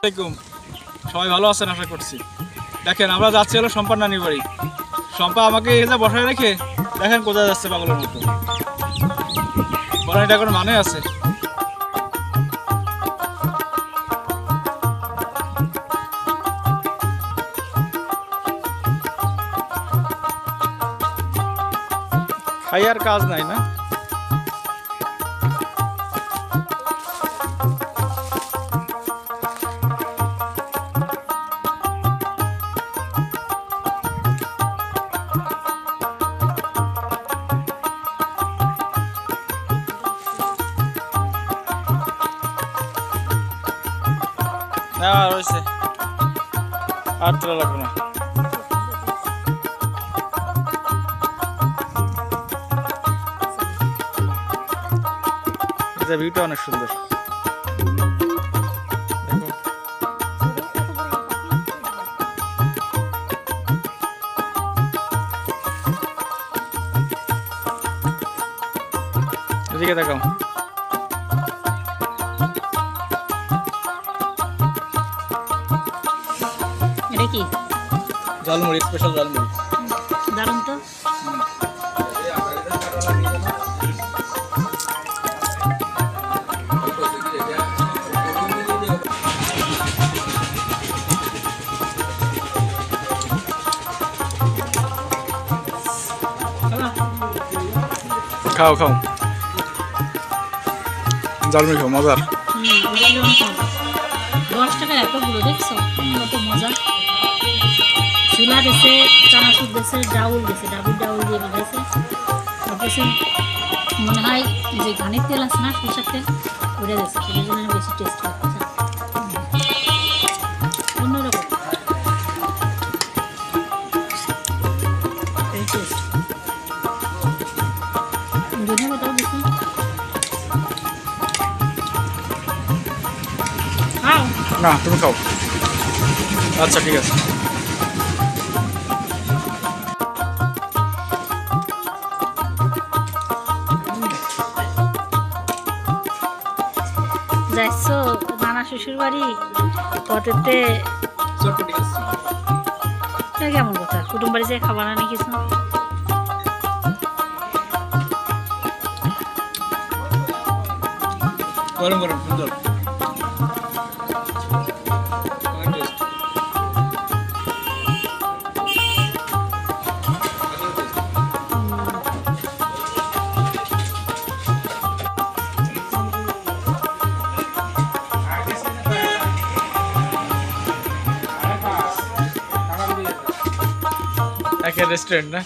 আসসালামাইকুম, সবাই ভালো আছেন আশা করছি। দেখেন আমরা যাচ্ছি হলো শম্পার নানির বাড়ি। শম্পা আমাকে এসে বসায় রেখে দেখেন কোথায় যাচ্ছে পাগলের মতো। বলেন এটা কোনো মানে আছে? খাই আর কাজ নাই না। রয়েছে আর তোলা লাগবে না। ভিউটা অনেক সুন্দর। এদিকে দেখাও। এটা কি? ঝালমুড়ি, স্পেশাল ঝালমুড়ি। দারুন তো। খাও খাও, ঝালমুড়ি খাও, মজার। 10 টাকা এতগুলো, দেখছো কত মজা। চুলা দিয়েছে, চানাচুর দিয়েছে, ডাউল দিয়েছে, ডাউল দিয়ে বানাইছে। অবশ্যই মনে হয় যে ঘানির তেল আছে না, সরষের তেল, ওটা দিয়েছে, সেটার জন্য বেশি টেস্ট লাগছে। অন্যরকম টেস্ট। ধন্যবাদ দিচ্ছি। না তুমি খাও। আচ্ছা ঠিক আছে। যাইছো নানা শ্বশুর বাড়ি, পথেতে কেমন কথা, কুটুম বাড়ি যায় খাবার আনে কিছু। গরম গরম সুন্দর। একটা রেস্টুরেন্ট না?